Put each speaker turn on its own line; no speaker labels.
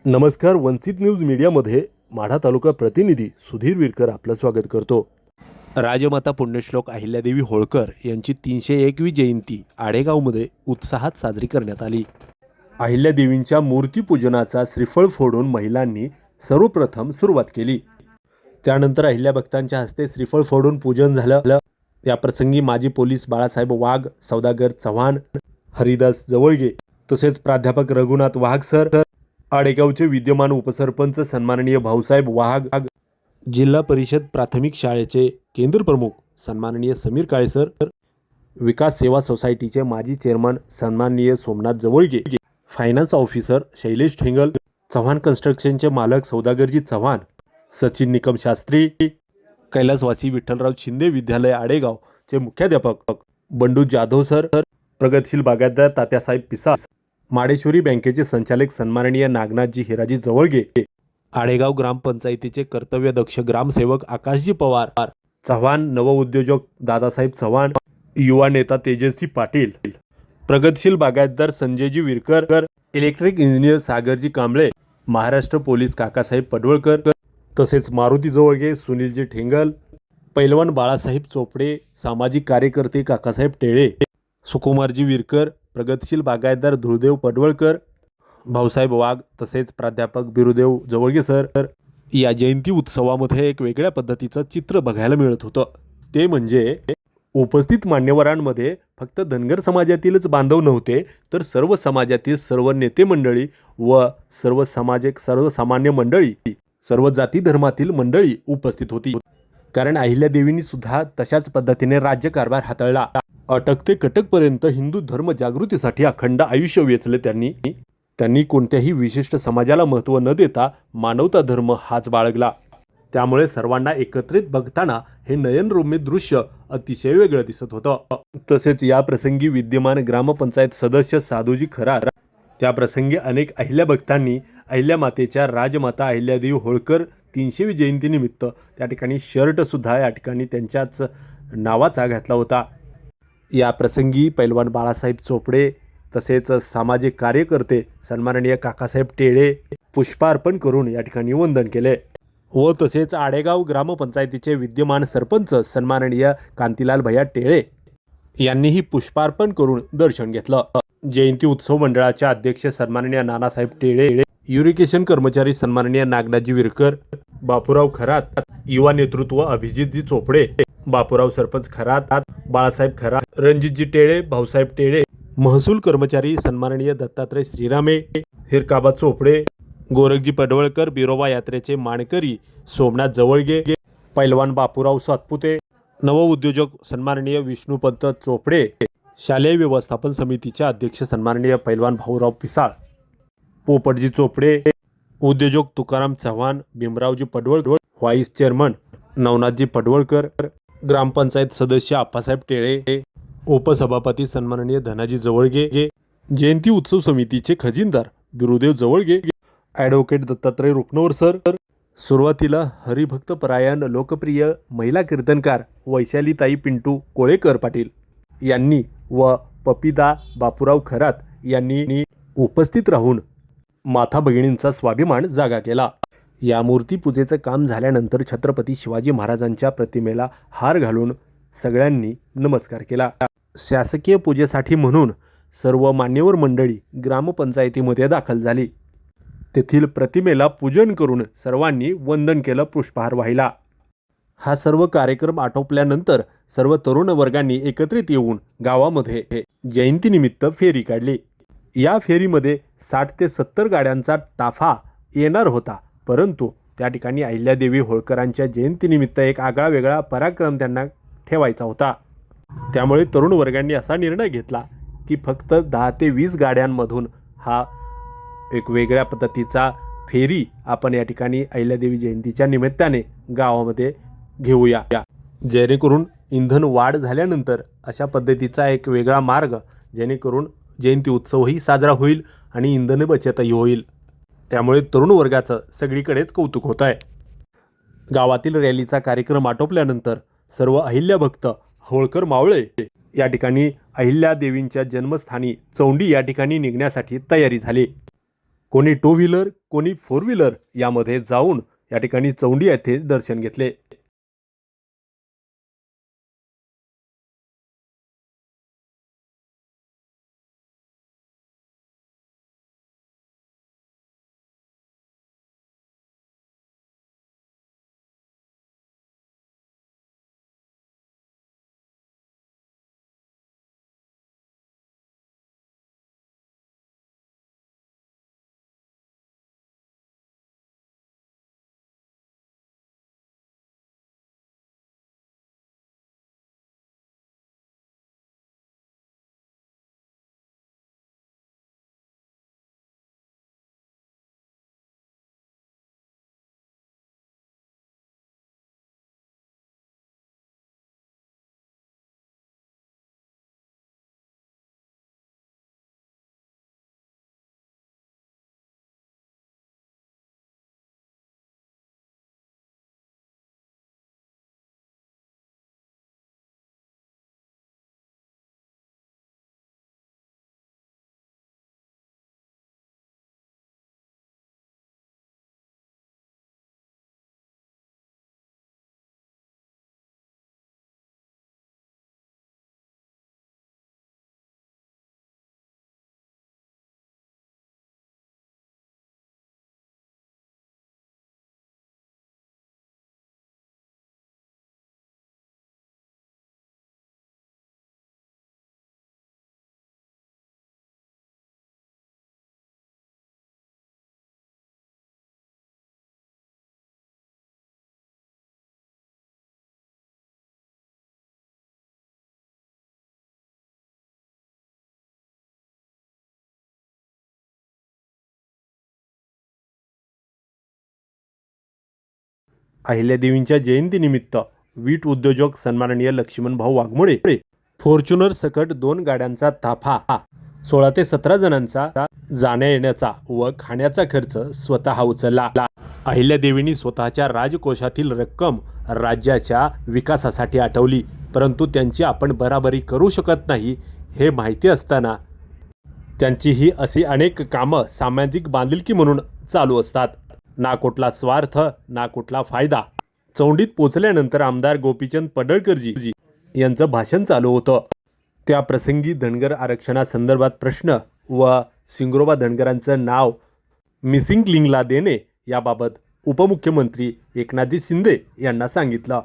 नमस्कार. वंचित न्यूज मीडियामध्ये माढा तालुका प्रतिनिधी सुधीर विरकर आपलं स्वागत करतो. राजमाता पुण्यश्लोक अहिल्यादेवी होळकर यांची 301वी जयंती आडेगावमध्ये उत्साहात साजरी करण्यात आली. अहिल्यादेवींच्या मूर्तीपूजनाचा श्रीफळ फोडून महिलांनी सर्वप्रथम सुरुवात केली. त्यानंतर अहिल्या भक्तांच्या हस्ते श्रीफळ फोडून पूजन झालं. या प्रसंगी माजी पोलीस बाळासाहेब वाघ, सौदागर चव्हाण, हरिदास जवळगे तसेच प्राध्यापक रघुनाथ वाघ सर, आडेगावचे विद्यमान उपसरपंच सन्माननीय भाऊसाहेब वाघ, जिल्हा परिषद प्राथमिक शाळेचे केंद्र प्रमुख सन्माननीय समीर काळे सर, विकास सेवा सोसायटीचे माजी चेअरमन सन्माननीय सोमनाथ जवळगे, फायनान्स ऑफिसर शैलेश ठेंगल, चव्हाण कन्स्ट्रक्शनचे मालक सौदागरजी चव्हाण, सचिन निकम शास्त्री, कैलासवासी विठ्ठलराव शिंदे विद्यालय आडेगावचे मुख्याध्यापक बंडू जाधव सर, प्रगतशील बागायतदार तात्यासाहेब पिसाळ, माडेश्वरी बँकेचे संचालक सन्माननीय नागनाथजी हिराजी जवळगे, आडेगाव ग्रामपंचायतीचे कर्तव्यदक्ष ग्रामसेवक आकाशजी पवार, चव्हाण नवउद्योजक दादासाहेब चव्हाण, युवा नेता तेजस्वी पाटील, प्रगतशील बागायतदार Sanjayji Virkar, electric engineer Sagarji Kamble, Maharashtra police Kakasaheb Padwalkar तसेच मारुती जवळगे, सुनीलजी ठेंगल, पैलवान बाळासाहेब चोपडे, सामाजिक कार्यकर्ते काकासाहेब टेळे, सुकुमारजी विरकर, प्रगतशील बागायतदार धुळदेव पडवळकर, भाऊसाहेब वाघ तसेच प्राध्यापक बिरुदेव जवळगे सर. या जयंती उत्सवामध्ये एक वेगळ्या पद्धतीचं चित्र बघायला मिळत होतं. ते म्हणजे उपस्थित मान्यवरांमध्ये फक्त धनगर समाजातीलच बांधव नव्हते, तर सर्व समाजातील सर्व नेते मंडळी व सर्वसामान्य मंडळी, सर्व जाती धर्मातील मंडळी उपस्थित होती. कारण अहिल्यादेवींनी सुद्धा तशाच पद्धतीने राज्यकारभार हाताळला. अटक ते कटकपर्यंत हिंदू धर्म जागृतीसाठी अखंड आयुष्य वेचले त्यांनी कोणत्याही विशिष्ट समाजाला महत्त्व न देता मानवता धर्म हाच बाळगला. त्यामुळे सर्वांना एकत्रित बघताना हे नयनरम्य दृश्य अतिशय वेगळं दिसत होतं. तसेच या प्रसंगी विद्यमान ग्रामपंचायत सदस्य साधूजी खरार, त्या प्रसंगी अनेक अहिल्या भक्तांनी अहिल्यामातेच्या राजमाता अहिल्यादेवी होळकर 300वी जयंतीनिमित्त त्या ठिकाणी शर्ट सुद्धा या ठिकाणी त्यांच्याच नावाचा घातला होता. या प्रसंगी पैलवान बाळासाहेब चोपडे तसेच सामाजिक कार्यकर्ते सन्माननीय काकासाहेब टेळे पुष्पार्पण करून या ठिकाणी वंदन केले व तसेच आडेगाव ग्रामपंचायतीचे विद्यमान सरपंच सन्माननीय कांतीलाल भैया टेळे यांनीही पुष्पार्पण करून दर्शन घेतलं. जयंती उत्सव मंडळाच्या अध्यक्ष सन्माननीय नानासाहेब टेळे, युरिकेशन कर्मचारी सन्माननीय नागनाथजी विरकर, बापूराव खरात, युवा नेतृत्व अभिजितजी चोपडे, बापूराव सरपंच खरात, बाळासाहेब खरात, रणजितजी टेळे, भाऊसाहेब टेळे, महसूल कर्मचारी सन्माननीय दत्तात्रय श्रीरामे, हिरकाबा चोपडे, गोरखजी पडवळकर, बिरोबा यात्रेचे मानकरी सोमनाथ जवळगे, पैलवान बापूराव सातपुते, नवउद्योजक सन्माननीय विष्णुपंत चोपडे, शालेय व्यवस्थापन समितीचे अध्यक्ष सन्माननीय पैलवान भाऊराव पिसाळ, पोपटजी चोपडे, उद्योजक तुकाराम चव्हाण, भीमरावजी पडवळकर, व्हाईस चेअरमन नवनाथजी पडवळकर, ग्रामपंचायत सदस्य आप्पासाहेब टेळे, उपसभापती सन्माननीय धनाजी जवळगे, जयंती उत्सव समितीचे खजिनदार बिरुदेव जवळगे, ॲडव्होकेट दत्तात्रय रुपनवर सर. सुरुवातीला हरिभक्त परायण लोकप्रिय महिला कीर्तनकार वैशालीताई पिंटू कोळेकर पाटील यांनी व पपिदा बापूराव खरात यांनी उपस्थित राहून माता भगिनींचा स्वाभिमान जागा केला. या मूर्तीपूजेचं काम झाल्यानंतर छत्रपती शिवाजी महाराजांच्या प्रतिमेला हार घालून सगळ्यांनी नमस्कार केला. शासकीय पूजेसाठी म्हणून सर्व मान्यवर मंडळी ग्रामपंचायतीमध्ये दाखल झाली. तेथील प्रतिमेला पूजन करून सर्वांनी वंदन केलं, पुष्पहार वाहिला. हा सर्व कार्यक्रम आटोपल्यानंतर सर्व तरुण वर्गांनी एकत्रित येऊन गावामध्ये जयंतीनिमित्त फेरी काढली. या फेरीमध्ये 60 ते 70 गाड्यांचा ताफा येणार होता, परंतु त्या ठिकाणी अहिल्यादेवी होळकरांच्या जयंतीनिमित्त एक आगळा वेगळा पराक्रम त्यांना ठेवायचा होता. त्यामुळे तरुण वर्गांनी असा निर्णय घेतला की फक्त 10 ते 20 गाड्यांमधून हा एक वेगळ्या पद्धतीचा फेरी आपण या ठिकाणी अहिल्यादेवी जयंतीच्या निमित्ताने गावामध्ये घेऊया, जेणेकरून इंधन वाढ झाल्यानंतर अशा पद्धतीचा एक वेगळा मार्ग, जेणेकरून जयंती उत्सवही साजरा होईल आणि इंधन बचतही होईल. त्यामुळे तरुण वर्गाचं सगळीकडेच कौतुक होत आहे. गावातील रॅलीचा कार्यक्रम आटोपल्यानंतर सर्व अहिल्या भक्त होळकर मावळे या ठिकाणी अहिल्यादेवींच्या जन्मस्थानी चौंडी या ठिकाणी निघण्यासाठी तयारी झाली. कोणी टू व्हीलर, कोणी फोर व्हीलर यामध्ये जाऊन या ठिकाणी चौंडी येथे दर्शन घेतले. अहिल्यादेवींच्या जयंतीनिमित्त वीट उद्योजक सन्माननीय लक्ष्मणभाऊ वाघमोडे, फॉर्च्युनर सकट 2 गाड्यांचा ताफा, 16 ते 17 जणांचा जाण्या येण्याचा व खाण्याचा खर्च स्वतः उचलला. अहिल्यादेवींनी स्वतःच्या राजकोषातील रक्कम राज्याच्या विकासासाठी आठवली, परंतु त्यांची आपण बराबरी करू शकत नाही हे माहिती असताना त्यांची ही अशी अनेक कामं सामाजिक बांधिलकी म्हणून चालू असतात. ना कुठला स्वार्थ, ना कुठला फायदा. चौंडीत पोचल्यानंतर आमदार गोपीचंद पडळकरजी यांचं भाषण चालू होतं. त्या प्रसंगी धनगर आरक्षणासंदर्भात प्रश्न व सिंगरोबा धनगरांचं नाव मिसिंग लिंकला देणे याबाबत उपमुख्यमंत्री एकनाथजी शिंदे यांना सांगितलं.